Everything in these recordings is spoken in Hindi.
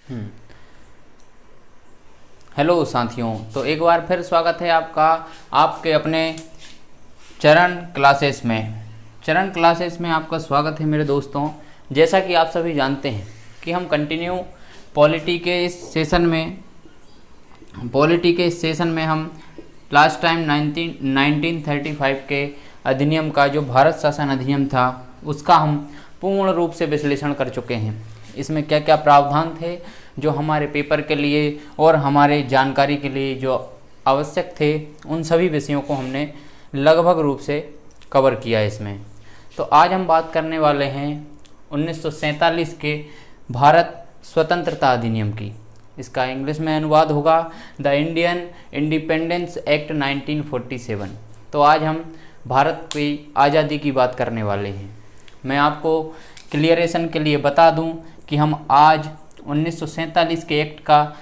हम्म। हेलो साथियों, तो एक बार फिर स्वागत है आपका आपके अपने चरण क्लासेस में आपका स्वागत है मेरे दोस्तों। जैसा कि आप सभी जानते हैं कि हम कंटिन्यू पॉलिटी के इस सेशन में हम लास्ट टाइम 1935 के अधिनियम का, जो भारत शासन अधिनियम था, उसका हम पूर्ण रूप से विश्लेषण कर चुके हैं। इसमें क्या क्या प्रावधान थे जो हमारे पेपर के लिए और हमारे जानकारी के लिए जो आवश्यक थे, उन सभी विषयों को हमने लगभग रूप से कवर किया है इसमें। तो आज हम बात करने वाले हैं 1947 के भारत स्वतंत्रता अधिनियम की। इसका इंग्लिश में अनुवाद होगा द इंडियन इंडिपेंडेंस एक्ट 1947। तो आज हम भारत की आज़ादी की बात करने वाले हैं। मैं आपको क्लियरेशन के लिए बता दूं कि हम आज 1947 के एक्ट का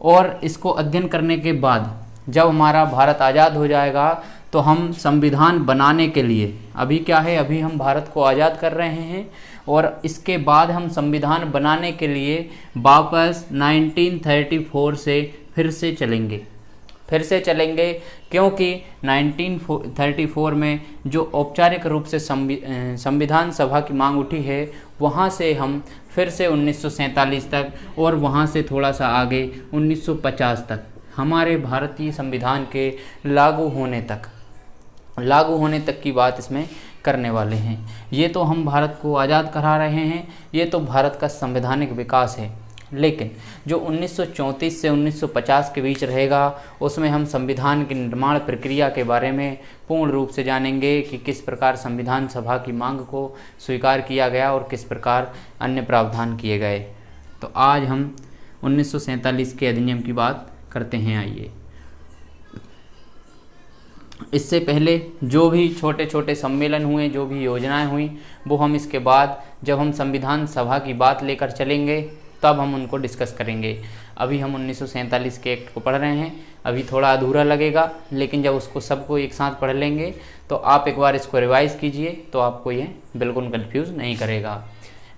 और इसको अध्ययन करने के बाद जब हमारा भारत आज़ाद हो जाएगा तो हम संविधान बनाने के लिए, अभी क्या है, अभी हम भारत को आज़ाद कर रहे हैं और इसके बाद हम संविधान बनाने के लिए वापस 1934 से फिर से चलेंगे क्योंकि 1934 में जो औपचारिक रूप से संविधान सभा की मांग उठी है, वहाँ से हम फिर से 1947 तक और वहाँ से थोड़ा सा आगे 1950 तक हमारे भारतीय संविधान के लागू होने तक की बात इसमें करने वाले हैं। ये तो हम भारत को आज़ाद करा रहे हैं, ये तो भारत का संवैधानिक विकास है। लेकिन जो 1934 से 1950 के बीच रहेगा, उसमें हम संविधान की निर्माण प्रक्रिया के बारे में पूर्ण रूप से जानेंगे कि किस प्रकार संविधान सभा की मांग को स्वीकार किया गया और किस प्रकार अन्य प्रावधान किए गए। तो आज हम 1947 के अधिनियम की बात करते हैं। आइए, इससे पहले जो भी छोटे छोटे सम्मेलन हुए, जो भी योजनाएं हुई, वो हम इसके बाद जब हम संविधान सभा की बात लेकर चलेंगे तब हम उनको डिस्कस करेंगे। अभी हम 1947 के एक्ट को पढ़ रहे हैं, अभी थोड़ा अधूरा लगेगा, लेकिन जब उसको सबको एक साथ पढ़ लेंगे तो आप एक बार इसको रिवाइज़ कीजिए तो आपको ये बिल्कुल कंफ्यूज नहीं करेगा।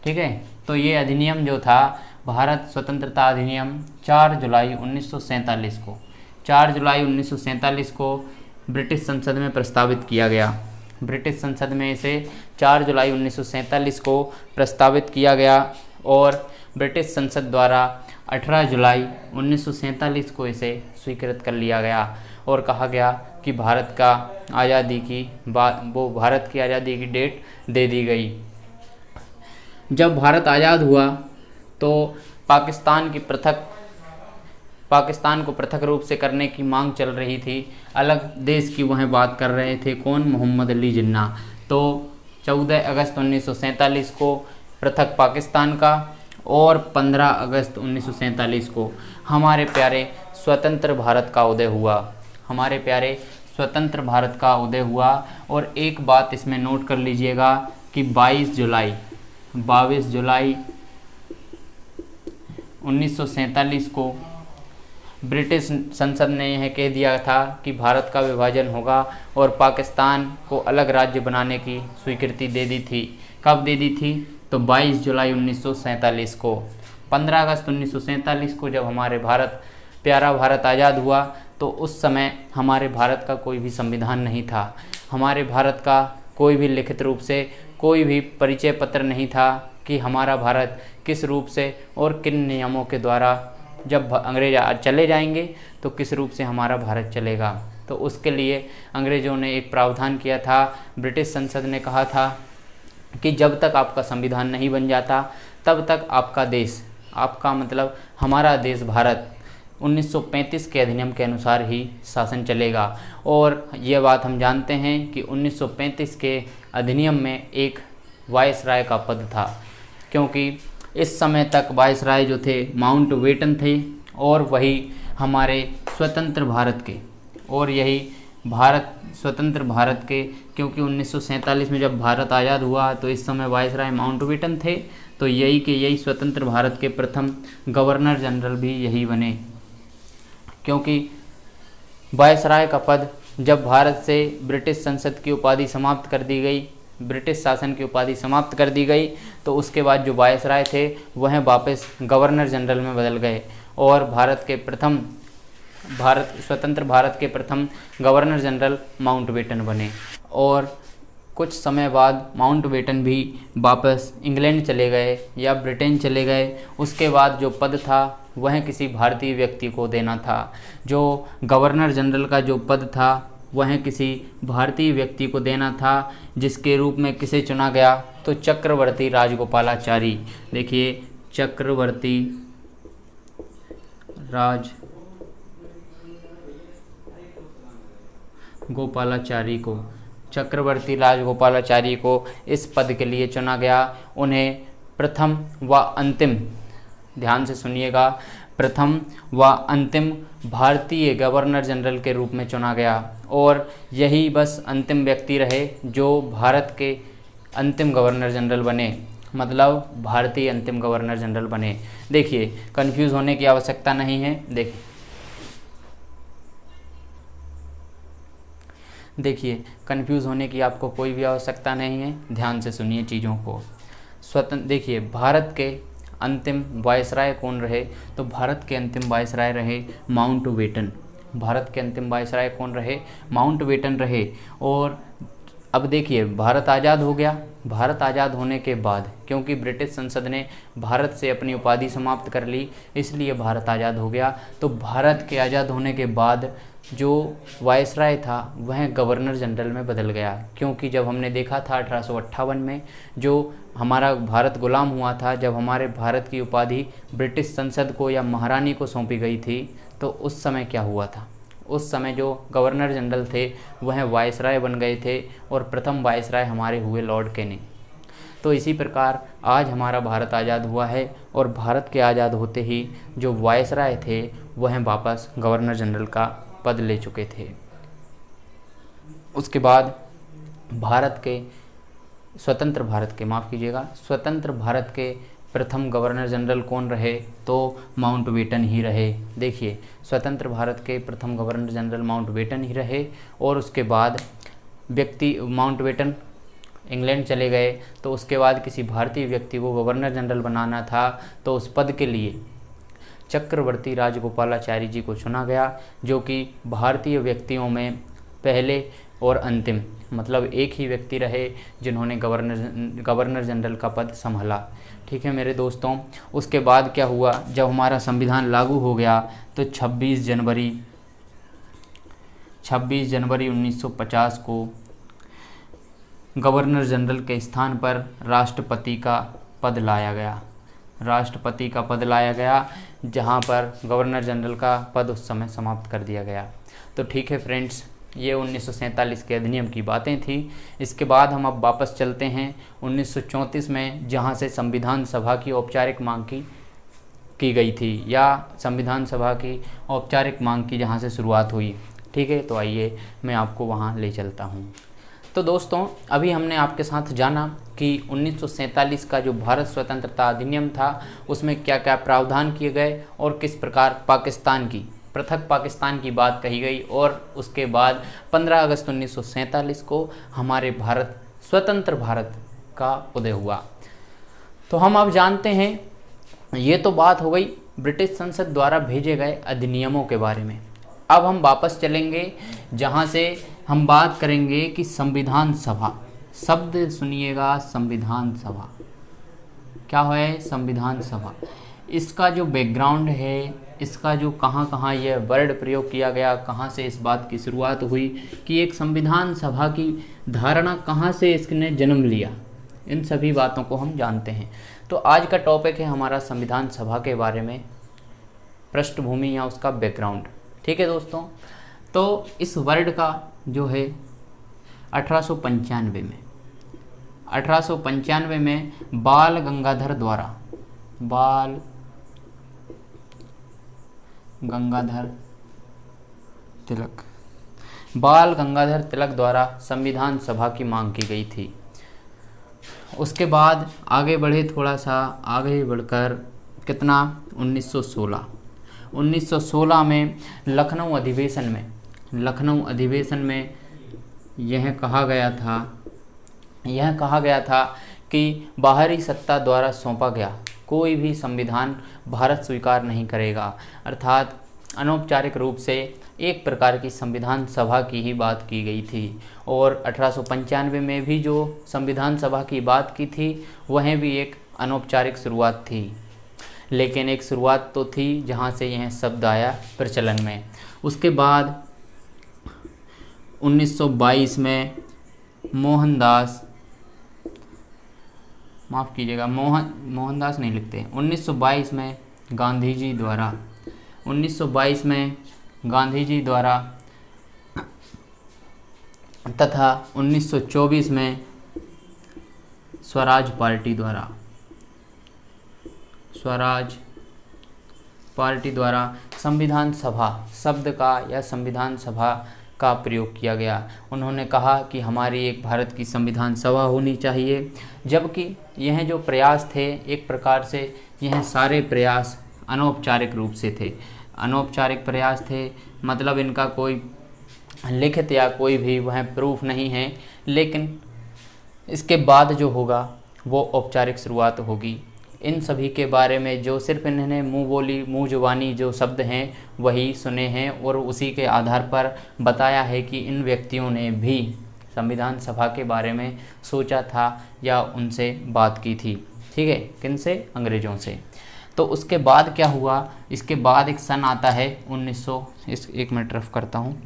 ठीक है, तो ये अधिनियम जो था, भारत स्वतंत्रता अधिनियम 4 जुलाई 1947 को ब्रिटिश संसद में प्रस्तावित किया गया। ब्रिटिश संसद में इसे 4 जुलाई 1947 को प्रस्तावित किया गया और ब्रिटिश संसद द्वारा 18 जुलाई 1947 को इसे स्वीकृत कर लिया गया और कहा गया कि भारत की आज़ादी की डेट दे दी गई। जब भारत आज़ाद हुआ तो पाकिस्तान को पृथक रूप से करने की मांग चल रही थी। अलग देश की वह बात कर रहे थे, कौन? मोहम्मद अली जिन्ना। तो 14 अगस्त 1947 को पृथक पाकिस्तान का और 15 अगस्त 1947 को हमारे प्यारे स्वतंत्र भारत का उदय हुआ। और एक बात इसमें नोट कर लीजिएगा कि 22 जुलाई 1947 को ब्रिटिश संसद ने यह कह दिया था कि भारत का विभाजन होगा और पाकिस्तान को अलग राज्य बनाने की स्वीकृति दे दी थी। कब दे दी थी? तो 22 जुलाई 1947 को। 15 अगस्त 1947 को जब हमारे प्यारा भारत आज़ाद हुआ तो उस समय हमारे भारत का कोई भी संविधान नहीं था। हमारे भारत का कोई भी लिखित रूप से कोई भी परिचय पत्र नहीं था कि हमारा भारत किस रूप से और किन नियमों के द्वारा, जब अंग्रेज चले जाएंगे तो किस रूप से हमारा भारत चलेगा। तो उसके लिए अंग्रेज़ों ने एक प्रावधान किया था। ब्रिटिश संसद ने कहा था कि जब तक आपका संविधान नहीं बन जाता तब तक हमारा देश भारत 1935 के अधिनियम के अनुसार ही शासन चलेगा। और ये बात हम जानते हैं कि 1935 के अधिनियम में एक वायसराय का पद था, क्योंकि इस समय तक वायसराय जो थे माउंट बेटन थे और वही हमारे स्वतंत्र भारत के, और यही स्वतंत्र भारत के, क्योंकि 1947 में जब भारत आज़ाद हुआ तो इस समय वायसराय माउंट बेटन थे। तो यही स्वतंत्र भारत के प्रथम गवर्नर जनरल भी यही बने, क्योंकि वायसराय का पद जब भारत से ब्रिटिश संसद की उपाधि समाप्त कर दी गई ब्रिटिश शासन की उपाधि समाप्त कर दी गई, तो उसके बाद जो वायसराय थे वह वापस गवर्नर जनरल में बदल गए और स्वतंत्र भारत के प्रथम गवर्नर जनरल माउंटबेटन बने। और कुछ समय बाद माउंटबेटन भी वापस इंग्लैंड चले गए या ब्रिटेन चले गए। उसके बाद जो पद था वह किसी भारतीय व्यक्ति को देना था। जो गवर्नर जनरल का जो पद था वह किसी भारतीय व्यक्ति को देना था, जिसके रूप में किसे चुना गया, तो चक्रवर्ती राजगोपालाचारी। देखिए, चक्रवर्ती राजगोपालाचारी को इस पद के लिए चुना गया। उन्हें प्रथम व अंतिम, ध्यान से सुनिएगा, प्रथम व अंतिम भारतीय गवर्नर जनरल के रूप में चुना गया और यही बस अंतिम व्यक्ति रहे जो भारत के अंतिम गवर्नर जनरल बने, मतलब भारतीय अंतिम गवर्नर जनरल बने। देखिए, कंफ्यूज होने की आवश्यकता नहीं है। देखिए, कंफ्यूज होने की आपको कोई भी आवश्यकता नहीं है, ध्यान से सुनिए चीज़ों को। देखिए, भारत के अंतिम वायसराय कौन रहे, तो भारत के अंतिम वायसराय रहे माउंटबेटन। भारत के अंतिम वायसराय कौन रहे, माउंटबेटन रहे। और अब देखिए, भारत आज़ाद हो गया। भारत आज़ाद होने के बाद, क्योंकि ब्रिटिश संसद ने भारत से अपनी उपाधि समाप्त कर ली, इसलिए भारत आज़ाद हो गया। तो भारत के आज़ाद होने के बाद जो वायसराय था वह गवर्नर जनरल में बदल गया, क्योंकि जब हमने देखा था 1858 में जो हमारा भारत गुलाम हुआ था, जब हमारे भारत की उपाधि ब्रिटिश संसद को या महारानी को सौंपी गई थी, तो उस समय क्या हुआ था, उस समय जो गवर्नर जनरल थे वह वायसराय बन गए थे और प्रथम वायसराय हमारे हुए लॉर्ड कैनिंग। तो इसी प्रकार आज हमारा भारत आज़ाद हुआ है और भारत के आज़ाद होते ही जो वायसराय थे वह वापस गवर्नर जनरल का पद ले चुके थे। उसके बाद स्वतंत्र भारत के प्रथम गवर्नर जनरल कौन रहे, तो माउंटबेटन ही रहे। देखिए, स्वतंत्र भारत के प्रथम गवर्नर जनरल माउंटबेटन ही रहे और उसके बाद माउंटबेटन इंग्लैंड चले गए, तो उसके बाद किसी भारतीय व्यक्ति को गवर्नर जनरल बनाना था, तो उस पद के लिए चक्रवर्ती राजगोपालाचारी जी को चुना गया, जो कि भारतीय व्यक्तियों में पहले और अंतिम, मतलब एक ही व्यक्ति रहे जिन्होंने गवर्नर जनरल का पद संभाला। ठीक है मेरे दोस्तों। उसके बाद क्या हुआ, जब हमारा संविधान लागू हो गया तो 26 जनवरी 1950 को गवर्नर जनरल के स्थान पर राष्ट्रपति का पद लाया गया, जहां पर गवर्नर जनरल का पद उस समय समाप्त कर दिया गया। तो ठीक है फ्रेंड्स, ये 1947 के अधिनियम की बातें थी। इसके बाद हम अब वापस चलते हैं 1934 में, जहां से संविधान सभा की औपचारिक मांग की गई थी, या संविधान सभा की औपचारिक मांग की जहां से शुरुआत हुई। ठीक है, तो आइए मैं आपको वहां ले चलता हूं। तो दोस्तों, अभी हमने आपके साथ जाना कि 1947 का जो भारत स्वतंत्रता अधिनियम था उसमें क्या क्या प्रावधान किए गए और किस प्रकार पृथक पाकिस्तान की बात कही गई, और उसके बाद 15 अगस्त 1947 को हमारे स्वतंत्र भारत का उदय हुआ। तो हम अब जानते हैं, ये तो बात हो गई ब्रिटिश संसद द्वारा भेजे गए अधिनियमों के बारे में। अब हम वापस चलेंगे जहां से हम बात करेंगे कि संविधान सभा, शब्द सुनिएगा, संविधान सभा क्या है, संविधान सभा। इसका जो बैकग्राउंड है, इसका जो कहाँ यह वर्ड प्रयोग किया गया, कहाँ से इस बात की शुरुआत हुई कि एक संविधान सभा की धारणा कहाँ से इसने जन्म लिया, इन सभी बातों को हम जानते हैं। तो आज का टॉपिक है हमारा संविधान सभा के बारे में, पृष्ठभूमि या उसका बैकग्राउंड। ठीक है दोस्तों, तो इस वर्ड का जो है 1895 में बाल गंगाधर तिलक द्वारा संविधान सभा की मांग की गई थी। उसके बाद आगे बढ़े, थोड़ा सा आगे बढ़कर कितना, 1916 में लखनऊ अधिवेशन में यह कहा गया था यह कहा गया था कि बाहरी सत्ता द्वारा सौंपा गया कोई भी संविधान भारत स्वीकार नहीं करेगा, अर्थात अनौपचारिक रूप से एक प्रकार की संविधान सभा की ही बात की गई थी। और 1895 में भी जो संविधान सभा की बात की थी वह भी एक अनौपचारिक शुरुआत थी, लेकिन एक शुरुआत तो थी जहाँ से यह शब्द आया प्रचलन में। उसके बाद 1922 में मोहनदास, माफ़ कीजिएगा, मोहनदास नहीं लिखते, 1922 में गांधी जी द्वारा 1922 में गांधी जी द्वारा तथा 1924 में स्वराज पार्टी द्वारा संविधान सभा शब्द का या संविधान सभा का प्रयोग किया गया। उन्होंने कहा कि हमारी एक भारत की संविधान सभा होनी चाहिए, जबकि यह जो प्रयास थे एक प्रकार से यह सारे प्रयास अनौपचारिक रूप से थे। अनौपचारिक प्रयास थे मतलब इनका कोई लिखित या कोई भी वह प्रूफ नहीं है, लेकिन इसके बाद जो होगा वो औपचारिक शुरुआत होगी। इन सभी के बारे में जो सिर्फ इन्होंने मुँह जुबानी जो शब्द हैं वही सुने हैं और उसी के आधार पर बताया है कि इन व्यक्तियों ने भी संविधान सभा के बारे में सोचा था या उनसे बात की थी। ठीक है, किनसे? अंग्रेज़ों से। तो उसके बाद क्या हुआ, इसके बाद एक सन आता है 1900, एक मिनट रफ करता हूँ।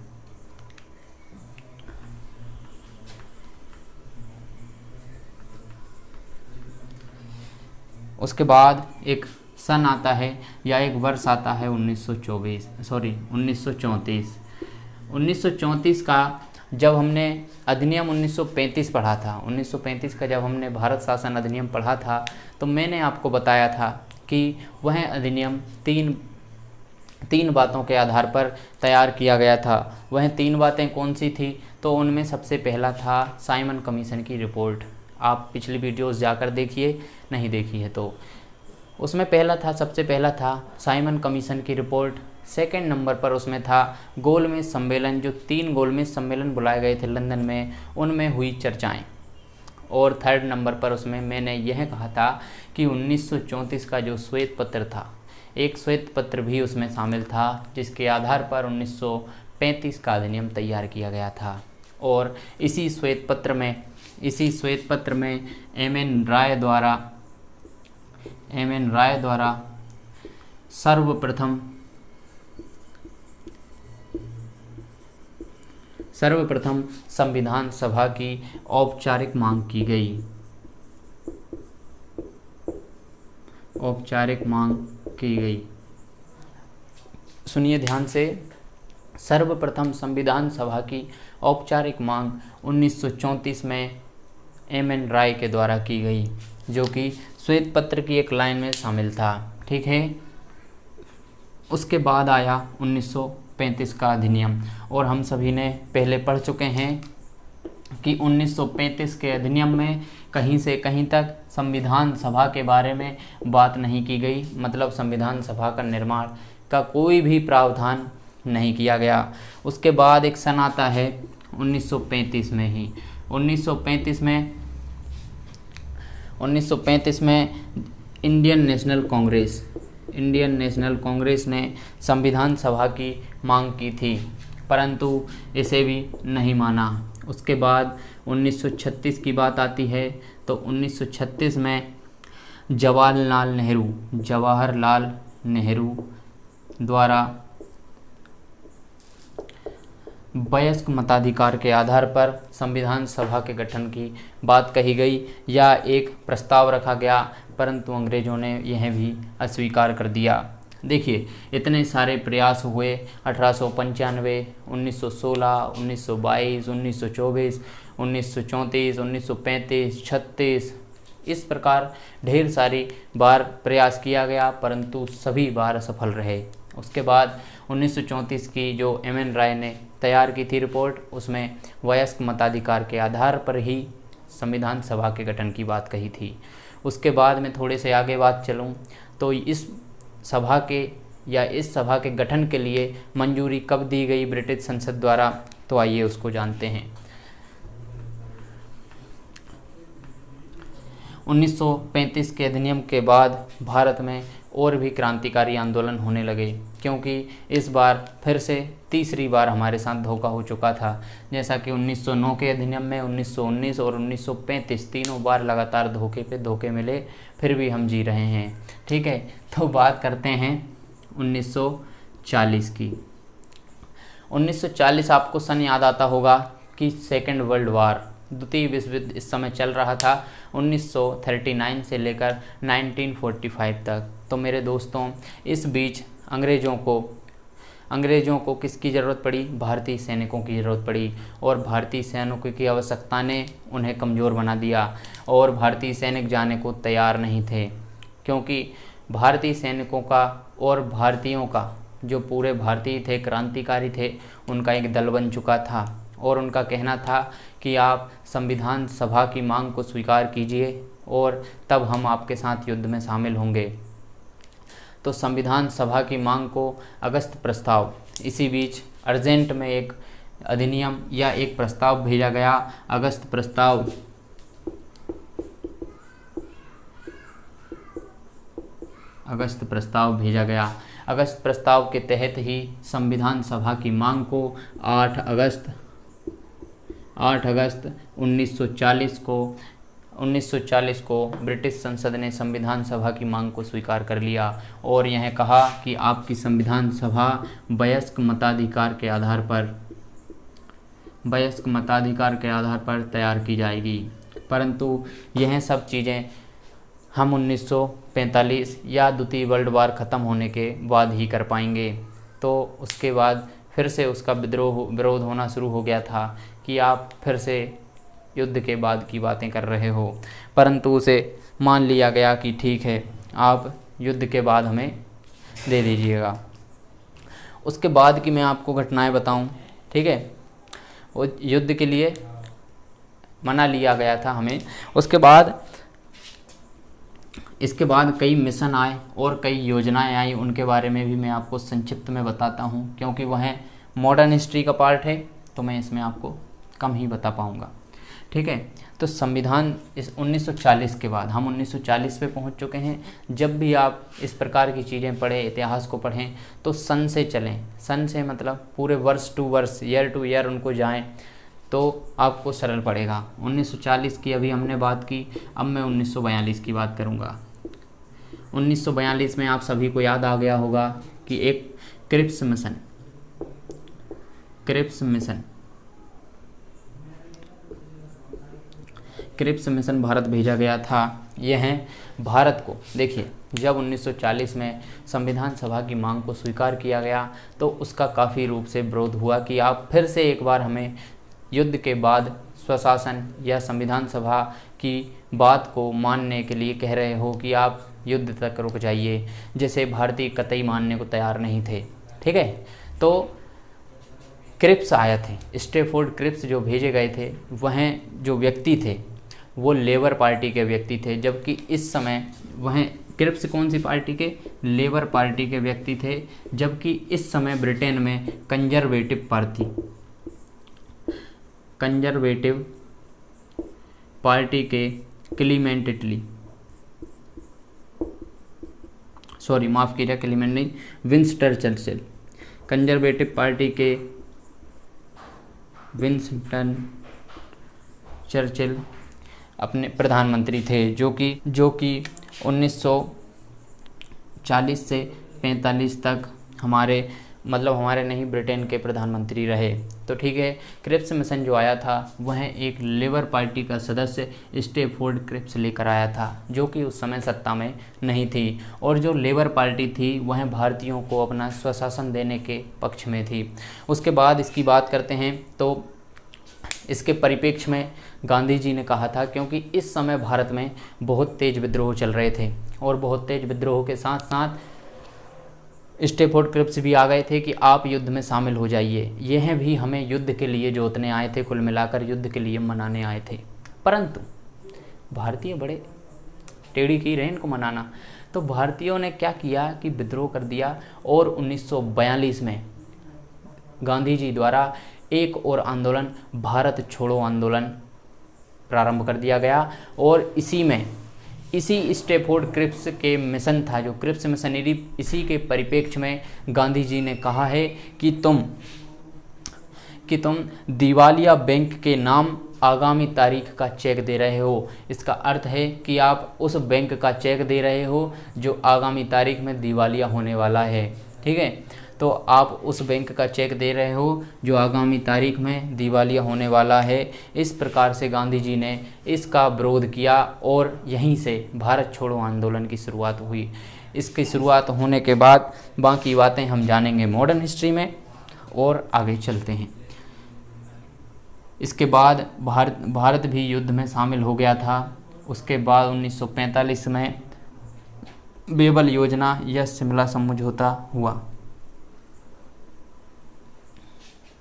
उसके बाद एक सन आता है या एक वर्ष आता है 1934। 1934 का जब हमने अधिनियम 1935 पढ़ा था, 1935 का जब हमने भारत शासन अधिनियम पढ़ा था तो मैंने आपको बताया था कि वह अधिनियम तीन बातों के आधार पर तैयार किया गया था। वह तीन बातें कौन सी थी? तो उनमें सबसे पहला था साइमन कमीशन की रिपोर्ट। आप पिछली वीडियोस जाकर देखिए, नहीं देखी है तो। उसमें सबसे पहला था साइमन कमीशन की रिपोर्ट। सेकंड नंबर पर उसमें था गोलमेज सम्मेलन, जो 3 गोलमेज सम्मेलन बुलाए गए थे लंदन में, उनमें हुई चर्चाएं। और थर्ड नंबर पर उसमें मैंने यह कहा था कि 1934 का जो श्वेत पत्र था, एक श्वेत पत्र भी उसमें शामिल था, जिसके आधार पर 1935 का अधिनियम तैयार किया गया था। और इसी श्वेत पत्र में एम एन राय द्वारा सर्वप्रथम संविधान सभा की औपचारिक मांग की गई। सुनिए ध्यान से, सर्वप्रथम संविधान सभा की औपचारिक मांग 1934 में एम एन राय के द्वारा की गई, जो कि श्वेत पत्र की एक लाइन में शामिल था। ठीक है। उसके बाद आया 1935 का अधिनियम, और हम सभी ने पहले पढ़ चुके हैं कि 1935 के अधिनियम में कहीं से कहीं तक संविधान सभा के बारे में बात नहीं की गई, मतलब संविधान सभा का निर्माण का कोई भी प्रावधान नहीं किया गया। उसके बाद एक सन आता है 1935 में ही। 1935 में इंडियन नेशनल कांग्रेस ने संविधान सभा की मांग की थी, परंतु इसे भी नहीं माना। उसके बाद 1936 की बात आती है, तो 1936 में जवाहरलाल नेहरू द्वारा वयस्क मताधिकार के आधार पर संविधान सभा के गठन की बात कही गई या एक प्रस्ताव रखा गया, परंतु अंग्रेज़ों ने यह भी अस्वीकार कर दिया। देखिए, इतने सारे प्रयास हुए, 1895, 1916, 1922, 1924, 1934, 1935, 1936, इस प्रकार ढेर सारी बार प्रयास किया गया, परंतु सभी बार असफल रहे। उसके बाद 1934 की जो एम एन राय ने तैयार की थी रिपोर्ट, उसमें वयस्क मताधिकार के आधार पर ही संविधान सभा के गठन की बात कही थी। उसके बाद में थोड़े से आगे बात चलूँ तो इस सभा के गठन के लिए मंजूरी कब दी गई ब्रिटिश संसद द्वारा, तो आइए उसको जानते हैं। 1935 के अधिनियम के बाद भारत में और भी क्रांतिकारी आंदोलन होने लगे, क्योंकि इस बार फिर से तीसरी बार हमारे साथ धोखा हो चुका था। जैसा कि 1909 के अधिनियम में 1919 और 1935 तीनों बार लगातार धोखे पे धोखे मिले, फिर भी हम जी रहे हैं। ठीक है, तो बात करते हैं 1940 की। 1940 आपको सन याद आता होगा कि सेकेंड वर्ल्ड वार, द्वितीय विश्व युद्ध इस समय चल रहा था, 1939 से लेकर 1945 तक। तो मेरे दोस्तों, इस बीच अंग्रेज़ों को किसकी ज़रूरत पड़ी? भारतीय सैनिकों की ज़रूरत पड़ी, और भारतीय सैनिकों की आवश्यकता ने उन्हें कमज़ोर बना दिया, और भारतीय सैनिक जाने को तैयार नहीं थे, क्योंकि भारतीय सैनिकों का और भारतीयों का, जो पूरे भारतीय थे, क्रांतिकारी थे, उनका एक दल बन चुका था, और उनका कहना था कि आप संविधान सभा की मांग को स्वीकार कीजिए और तब हम आपके साथ युद्ध में शामिल होंगे। तो संविधान सभा की मांग को अगस्त प्रस्ताव, इसी बीच अर्जेंट में एक अधिनियम या एक प्रस्ताव भेजा गया, अगस्त प्रस्ताव। अगस्त प्रस्ताव भेजा गया। अगस्त प्रस्ताव के तहत ही संविधान सभा की मांग को 8 अगस्त 1940 को ब्रिटिश संसद ने संविधान सभा की मांग को स्वीकार कर लिया, और यह कहा कि आपकी संविधान सभा वयस्क मताधिकार के आधार पर तैयार की जाएगी। परंतु यह सब चीज़ें हम 1945 या द्वितीय वर्ल्ड वार ख़त्म होने के बाद ही कर पाएंगे। तो उसके बाद फिर से उसका विरोध होना शुरू हो गया था कि आप फिर से युद्ध के बाद की बातें कर रहे हो, परंतु उसे मान लिया गया कि ठीक है, आप युद्ध के बाद हमें दे दीजिएगा। उसके बाद की मैं आपको घटनाएं बताऊं, ठीक है। वो युद्ध के लिए मना लिया गया था हमें। इसके बाद कई मिशन आए और कई योजनाएं आई, उनके बारे में भी मैं आपको संक्षिप्त में बताता हूं, क्योंकि वह मॉडर्न हिस्ट्री का पार्ट है, तो मैं इसमें आपको कम ही बता पाऊंगा। ठीक है, तो संविधान इस 1940 के बाद, हम 1940 पे पहुंच चुके हैं। जब भी आप इस प्रकार की चीज़ें पढ़ें, इतिहास को पढ़ें, तो सन से चलें। सन से मतलब पूरे वर्ष टू वर्ष, ईयर टू ईयर उनको जाएं, तो आपको सरल पड़ेगा। 1940 की अभी हमने बात की, अब मैं 1942 की बात करूँगा। 1942 में आप सभी को याद आ गया होगा कि एक क्रिप्स मिशन भारत भेजा गया था। यह भारत को, देखिए, जब 1940 में संविधान सभा की मांग को स्वीकार किया गया, तो उसका काफ़ी रूप से विरोध हुआ कि आप फिर से एक बार हमें युद्ध के बाद स्वशासन या संविधान सभा की बात को मानने के लिए कह रहे हो कि आप युद्ध तक रुक जाइए, जैसे भारतीय कतई मानने को तैयार नहीं थे। ठीक है, तो क्रिप्स आए थे, स्ट्रैफोर्ड क्रिप्स जो भेजे गए थे, वह जो व्यक्ति थे वो लेबर पार्टी के व्यक्ति थे, जबकि इस समय वह क्रिप्स कौन सी पार्टी के? लेबर पार्टी के व्यक्ति थे, जबकि इस समय ब्रिटेन में कंजर्वेटिव पार्टी के क्लीमेंट नहीं, विंस्टन चर्चिल, कंजर्वेटिव पार्टी के विंस्टन चर्चिल अपने प्रधानमंत्री थे, जो कि 1940 से 45 तक हमारे नहीं, ब्रिटेन के प्रधानमंत्री रहे। तो ठीक है, क्रिप्स मिशन जो आया था वह एक लेबर पार्टी का सदस्य स्ट्रैफोर्ड क्रिप्स लेकर आया था, जो कि उस समय सत्ता में नहीं थी, और जो लेबर पार्टी थी वह भारतीयों को अपना स्वशासन देने के पक्ष में थी। उसके बाद इसकी बात करते हैं, तो इसके परिप्रेक्ष्य में गांधी जी ने कहा था, क्योंकि इस समय भारत में बहुत तेज विद्रोह चल रहे थे, और बहुत तेज विद्रोह के साथ साथ स्ट्रैफोर्ड क्रिप्स भी आ गए थे कि आप युद्ध में शामिल हो जाइए। यह भी हमें युद्ध के लिए जोतने आए थे, कुल मिलाकर युद्ध के लिए मनाने आए थे, परंतु भारतीय बड़े टेढ़ी की रहे इनको मनाना। तो भारतीयों ने क्या किया कि विद्रोह कर दिया, और 1942 में गांधी जी द्वारा एक और आंदोलन, भारत छोड़ो आंदोलन प्रारंभ कर दिया गया, और इसी में इसी स्टैफोर्ड क्रिप्स के मिशन था, जो क्रिप्स मिशनरी, इसी के परिप्रेक्ष्य में गांधी जी ने कहा है कि तुम दिवालिया बैंक के नाम आगामी तारीख का चेक दे रहे हो। इसका अर्थ है कि आप उस बैंक का चेक दे रहे हो जो आगामी तारीख में दिवालिया होने वाला है। ठीक है, तो आप उस बैंक का चेक दे रहे हो जो आगामी तारीख में दिवालिया होने वाला है। इस प्रकार से गांधी जी ने इसका विरोध किया और यहीं से भारत छोड़ो आंदोलन की शुरुआत हुई। इसकी शुरुआत होने के बाद बाकी बातें हम जानेंगे मॉडर्न हिस्ट्री में और आगे चलते हैं। इसके बाद भारत भी युद्ध में शामिल हो गया था। उसके बाद 1945 में बेबल योजना या शिमला समझौता हुआ।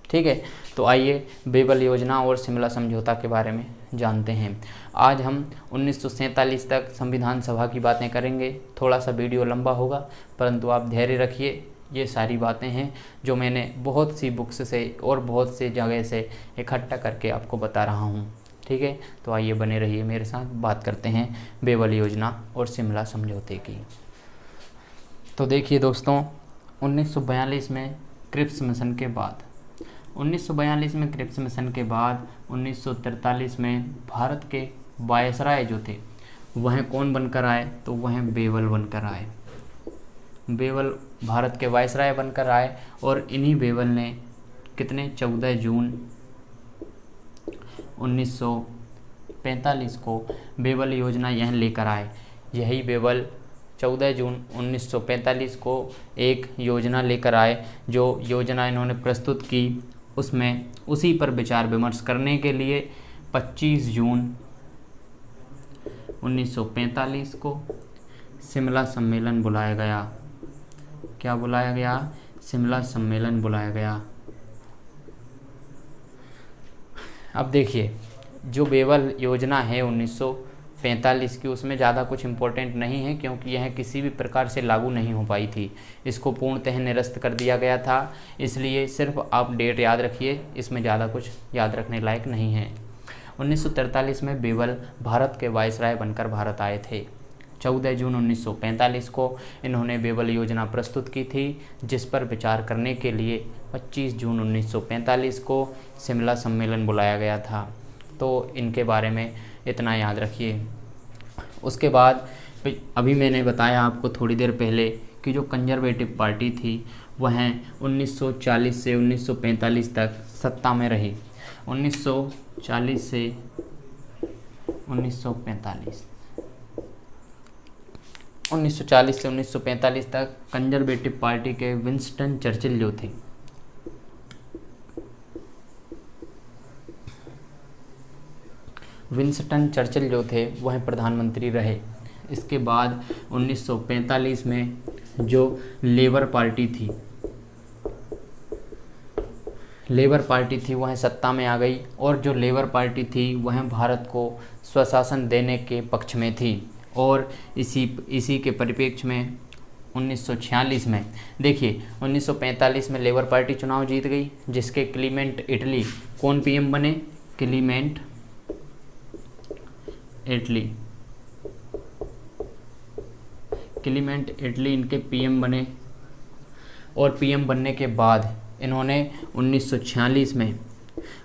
ठीक है, तो आइए बेबल योजना और शिमला समझौता के बारे में जानते हैं। आज हम 1947 तक संविधान सभा की बातें करेंगे। थोड़ा सा वीडियो लंबा होगा, परंतु आप धैर्य रखिए। ये सारी बातें हैं जो मैंने बहुत सी बुक्स से और बहुत से जगह से इकट्ठा करके आपको बता रहा हूँ। ठीक है, तो आइए बने रहिए मेरे साथ, बात करते हैं बेबल योजना और शिमला समझौते की। तो देखिए दोस्तों, 1942 में क्रिप्स मिशन के बाद 1943 में भारत के वायसराय जो थे वह कौन बनकर आए, तो वह बेबल बनकर आए। बेबल भारत के वायसराय बनकर आए और इन्हीं बेबल ने कितने 14 जून 1945 को बेबल योजना यह लेकर आए। यही बेबल 14 जून 1945 को एक योजना लेकर आए। जो योजना इन्होंने प्रस्तुत की उसमें उसी पर विचार विमर्श करने के लिए 25 जून 1945 को शिमला सम्मेलन बुलाया गया। क्या बुलाया गया? शिमला सम्मेलन बुलाया गया। अब देखिए, जो बेबल योजना है 1945 की, उसमें ज़्यादा कुछ इम्पोर्टेंट नहीं है क्योंकि यह किसी भी प्रकार से लागू नहीं हो पाई थी। इसको पूर्णतः निरस्त कर दिया गया था। इसलिए सिर्फ आप डेट याद रखिए, इसमें ज़्यादा कुछ याद रखने लायक नहीं है। 1943 में बेबल भारत के वायसराय बनकर भारत आए थे। 14 जून 1945 को इन्होंने बेबल योजना प्रस्तुत की थी, जिस पर विचार करने के लिए 25 जून 1945 को शिमला सम्मेलन बुलाया गया था। तो इनके बारे में इतना याद रखिए। उसके बाद अभी मैंने बताया आपको थोड़ी देर पहले कि जो कंजर्वेटिव पार्टी थी वह 1940 से 1945 तक सत्ता में रही। 1940 से 1945 तक कंजर्वेटिव पार्टी के विंस्टन चर्चिल जो थे, वह प्रधानमंत्री रहे। इसके बाद 1945 में जो लेबर पार्टी थी वह सत्ता में आ गई और जो लेबर पार्टी थी वह भारत को स्वशासन देने के पक्ष में थी। और इसी के परिप्रेक्ष्य में 1946 में देखिए, 1945 में लेबर पार्टी चुनाव जीत गई, जिसके क्लीमेंट इटली कौन पीएम बने? क्लीमेंट इटली इनके पीएम बने। और पीएम बनने के बाद इन्होंने 1946 में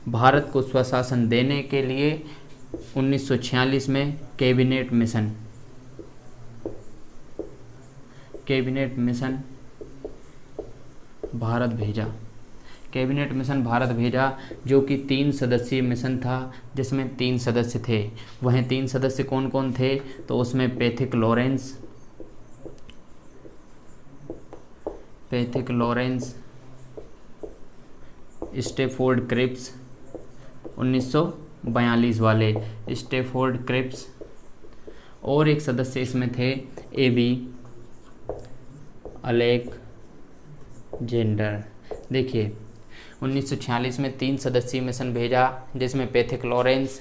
भारत को स्वशासन देने के लिए 1946 में कैबिनेट मिशन भारत भेजा, जो कि 3 सदस्यीय मिशन था, जिसमें 3 सदस्य थे। वह 3 सदस्य कौन कौन थे? तो उसमें पैथिक लॉरेंस, स्टैफोर्ड क्रिप्स, 1942 वाले स्टैफोर्ड क्रिप्स, और एक सदस्य इसमें थे AB अलेक्जेंडर। देखिए, 1946 में 3 सदस्यीय मिशन भेजा, जिसमें पैथिक लॉरेंस,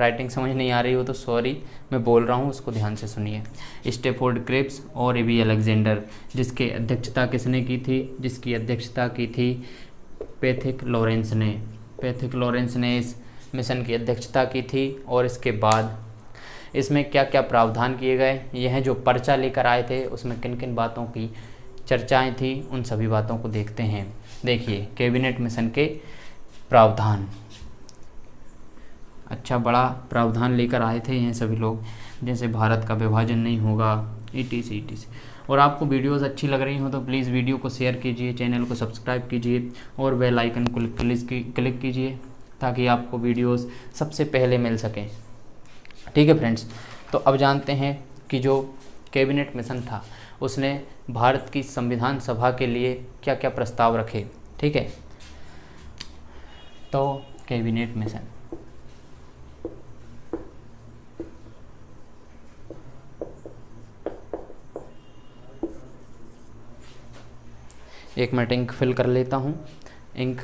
राइटिंग समझ नहीं आ रही हो तो सॉरी, मैं बोल रहा हूँ, उसको ध्यान से सुनिए, स्टैफोर्ड क्रिप्स और AB अलेक्जेंडर, जिसकी अध्यक्षता किसने की थी? जिसकी अध्यक्षता की थी पैथिक लॉरेंस ने इस मिशन की अध्यक्षता की थी। और इसके बाद इसमें क्या क्या प्रावधान किए गए, यह जो पर्चा लेकर आए थे उसमें किन किन बातों की चर्चाएं थी, उन सभी बातों को देखते हैं। देखिए कैबिनेट मिशन के प्रावधान, अच्छा बड़ा प्रावधान लेकर आए थे ये सभी लोग, जैसे भारत का विभाजन नहीं होगा, ETC ETC। और आपको वीडियोस अच्छी लग रही हो तो प्लीज़ वीडियो को शेयर कीजिए, चैनल को सब्सक्राइब कीजिए और बेल आइकन को क्लिक कीजिए ताकि आपको वीडियोस सबसे पहले मिल सकें। ठीक है फ्रेंड्स, तो अब जानते हैं कि जो कैबिनेट मिशन था उसने भारत की संविधान सभा के लिए क्या क्या प्रस्ताव रखे। ठीक है, तो कैबिनेट मिशन, एक मिनट इंक फिल कर लेता हूँ। इंक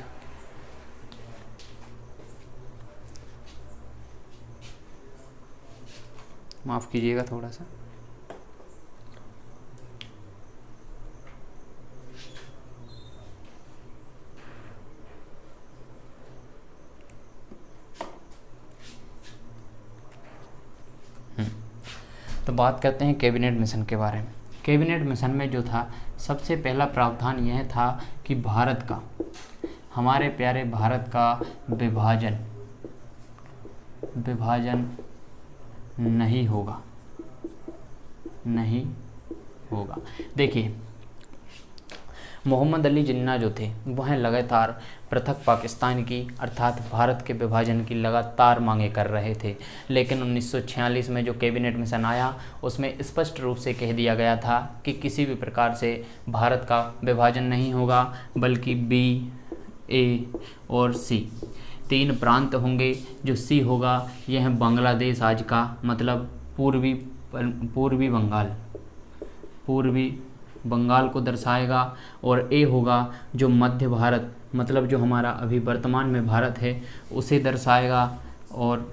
माफ़ कीजिएगा थोड़ा सा। तो बात करते हैं कैबिनेट मिशन के बारे में। कैबिनेट मिशन में जो था सबसे पहला प्रावधान यह था कि भारत का, हमारे प्यारे भारत का विभाजन नहीं होगा। देखिए मोहम्मद अली जिन्ना जो थे वह लगातार पृथक पाकिस्तान की अर्थात भारत के विभाजन की लगातार मांगे कर रहे थे, लेकिन 1946 में जो कैबिनेट मिशन आया उसमें स्पष्ट रूप से कह दिया गया था कि किसी भी प्रकार से भारत का विभाजन नहीं होगा, बल्कि B, A और C 3 प्रांत होंगे। जो C होगा यह बांग्लादेश आज का, मतलब पूर्वी बंगाल को दर्शाएगा, और A होगा जो मध्य भारत, मतलब जो हमारा अभी वर्तमान में भारत है उसे दर्शाएगा, और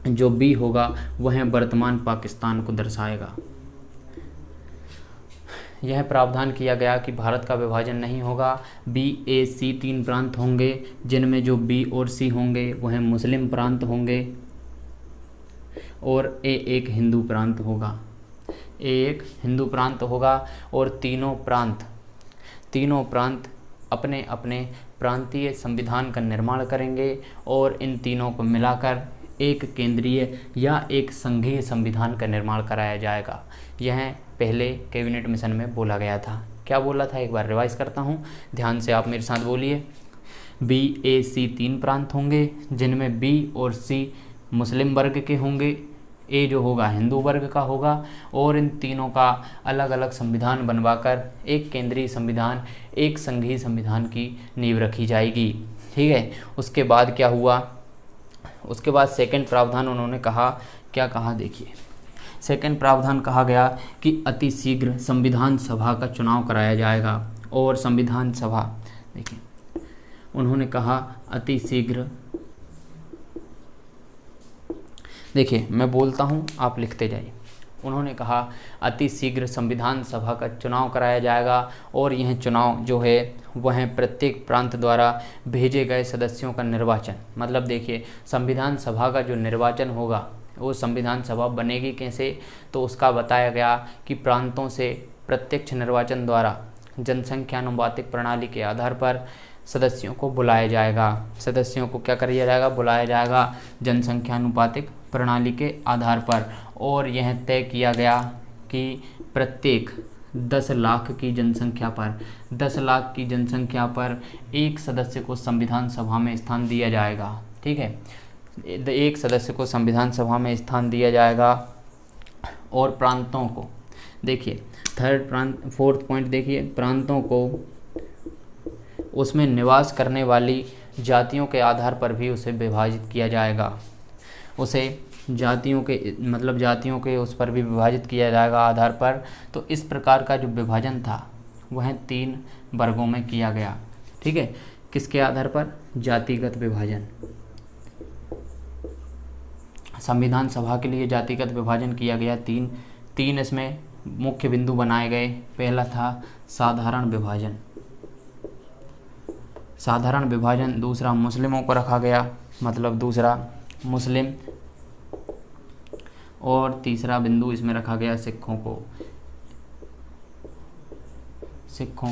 जो B होगा वह वर्तमान पाकिस्तान को दर्शाएगा। यह प्रावधान किया गया कि भारत का विभाजन नहीं होगा। B, A, C 3 प्रांत होंगे, जिनमें जो B और C होंगे वह मुस्लिम प्रांत होंगे, और A एक हिंदू प्रांत होगा। और तीनों प्रांत अपने अपने प्रांतीय संविधान का निर्माण करेंगे, और इन तीनों को मिलाकर एक केंद्रीय या एक संघीय संविधान का निर्माण कराया जाएगा। यह पहले कैबिनेट मिशन में बोला गया था। क्या बोला था, एक बार रिवाइज करता हूँ, ध्यान से आप मेरे साथ बोलिए। B, A, C 3 प्रांत होंगे, जिनमें B और C मुस्लिम वर्ग के होंगे, A जो होगा हिंदू वर्ग का होगा, और इन तीनों का अलग अलग संविधान बनवाकर एक केंद्रीय संविधान, एक संघीय संविधान की नींव रखी जाएगी। ठीक है, उसके बाद क्या हुआ, उसके बाद सेकंड प्रावधान उन्होंने कहा, क्या कहा देखिए, सेकंड प्रावधान कहा गया कि अति शीघ्र संविधान सभा का चुनाव कराया जाएगा। और संविधान सभा, देखिए उन्होंने कहा अति शीघ्र, देखिए मैं बोलता हूँ आप लिखते जाइए। उन्होंने कहा अति शीघ्र संविधान सभा का चुनाव कराया जाएगा, और यह चुनाव जो है वह प्रत्येक प्रांत द्वारा भेजे गए सदस्यों का निर्वाचन, मतलब देखिए संविधान सभा का जो निर्वाचन होगा वो संविधान सभा बनेगी कैसे, तो उसका बताया गया कि प्रांतों से प्रत्यक्ष निर्वाचन द्वारा जनसंख्यानुपातिक प्रणाली के आधार पर सदस्यों को बुलाया जाएगा। सदस्यों को क्या किया जाएगा, बुलाया जाएगा जनसंख्यानुपातिक प्रणाली के आधार पर। और यह तय किया गया कि प्रत्येक 10 लाख की जनसंख्या पर एक सदस्य को संविधान सभा में स्थान दिया जाएगा। ठीक है, एक सदस्य को संविधान सभा में स्थान दिया जाएगा। और प्रांतों को देखिए, फोर्थ पॉइंट देखिए, प्रांतों को उसमें निवास करने वाली जातियों के आधार पर भी उसे विभाजित किया जाएगा। उसे जातियों के उस पर भी विभाजित किया जाएगा आधार पर। तो इस प्रकार का जो विभाजन था वह 3 वर्गों में किया गया। ठीक है, किसके आधार पर, जातिगत विभाजन। संविधान सभा के लिए जातिगत विभाजन किया गया। तीन इसमें मुख्य बिंदु बनाए गए। पहला था साधारण विभाजन, दूसरा मुस्लिमों को रखा गया, मतलब दूसरा और तीसरा बिंदु इसमें रखा गया सिखों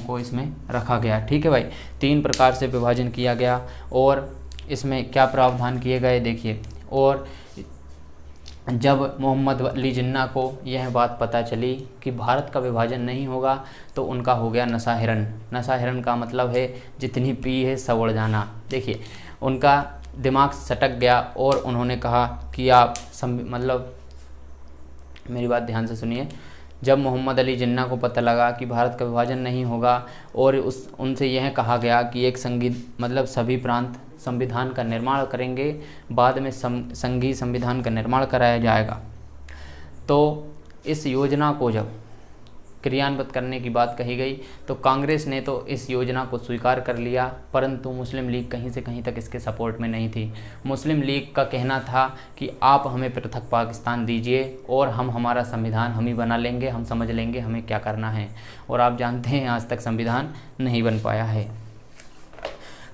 को इसमें रखा गया। ठीक है भाई, 3 प्रकार से विभाजन किया गया और इसमें क्या प्रावधान किए गए देखिए। और जब मोहम्मद अली जिन्ना को यह बात पता चली कि भारत का विभाजन नहीं होगा तो उनका हो गया नशा हिरन का मतलब है जितनी पी है सब उड़ जाना। देखिए उनका दिमाग सटक गया और उन्होंने कहा कि आप मतलब मेरी बात ध्यान से सुनिए। जब मोहम्मद अली जिन्ना को पता लगा कि भारत का विभाजन नहीं होगा और उनसे यह कहा गया कि एक सभी प्रांत संविधान का निर्माण करेंगे, बाद में संघीय संविधान का निर्माण कराया जाएगा, तो इस योजना को जब क्रियान्वित करने की बात कही गई तो कांग्रेस ने तो इस योजना को स्वीकार कर लिया, परंतु मुस्लिम लीग कहीं से कहीं तक इसके सपोर्ट में नहीं थी। मुस्लिम लीग का कहना था कि आप हमें पृथक पाकिस्तान दीजिए और हम हमारा संविधान हम ही बना लेंगे, हम समझ लेंगे हमें क्या करना है। और आप जानते हैं आज तक संविधान नहीं बन पाया है।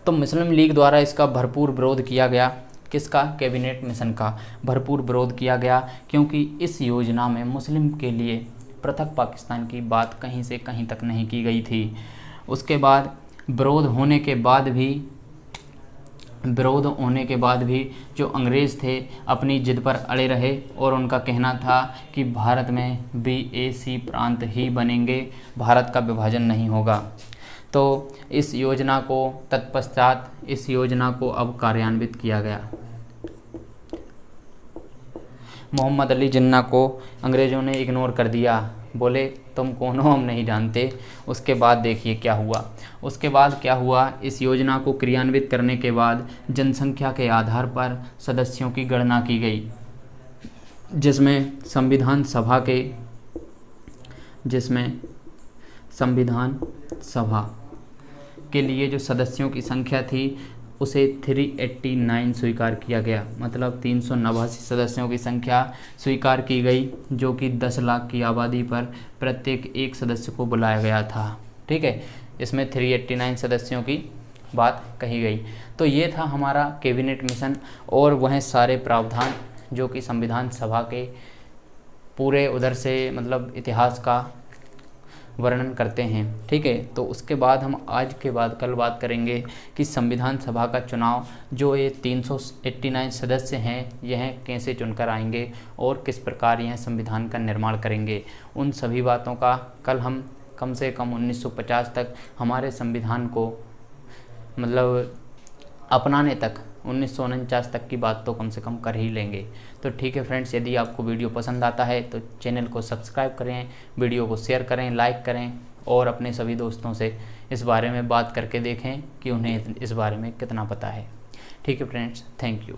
तो मुस्लिम लीग द्वारा इसका भरपूर विरोध किया गया। किसका? कैबिनेट मिशन का भरपूर विरोध किया गया, क्योंकि इस योजना में मुस्लिम के लिए पृथक पाकिस्तान की बात कहीं से कहीं तक नहीं की गई थी। उसके बाद विरोध होने के बाद भी जो अंग्रेज़ थे अपनी जिद पर अड़े रहे और उनका कहना था कि भारत में BAC प्रांत ही बनेंगे, भारत का विभाजन नहीं होगा। तो इस योजना को तत्पश्चात इस योजना को अब कार्यान्वित किया गया। मोहम्मद अली जिन्ना को अंग्रेज़ों ने इग्नोर कर दिया, बोले तुम कौन हो हम नहीं जानते। उसके बाद देखिए क्या हुआ। इस योजना को क्रियान्वित करने के बाद जनसंख्या के आधार पर सदस्यों की गणना की गई, जिसमें संविधान सभा के लिए जो सदस्यों की संख्या थी उसे 389 स्वीकार किया गया, मतलब 389 सदस्यों की संख्या स्वीकार की गई, जो कि 10 लाख की आबादी पर प्रत्येक एक सदस्य को बुलाया गया था। ठीक है, इसमें 389 सदस्यों की बात कही गई। तो ये था हमारा कैबिनेट मिशन और वह सारे प्रावधान जो कि संविधान सभा के पूरे उधर से मतलब इतिहास का वर्णन करते हैं। ठीक है, तो उसके बाद हम कल बात करेंगे कि संविधान सभा का चुनाव जो ये 389 सदस्य हैं यह कैसे चुनकर आएंगे और किस प्रकार यह संविधान का निर्माण करेंगे। उन सभी बातों का कल हम कम से कम 1950 तक हमारे संविधान को मतलब अपनाने तक 1949 तक की बात तो कम से कम कर ही लेंगे। तो ठीक है फ्रेंड्स, यदि आपको वीडियो पसंद आता है तो चैनल को सब्सक्राइब करें, वीडियो को शेयर करें, लाइक करें और अपने सभी दोस्तों से इस बारे में बात करके देखें कि उन्हें इस बारे में कितना पता है। ठीक है फ्रेंड्स, थैंक यू।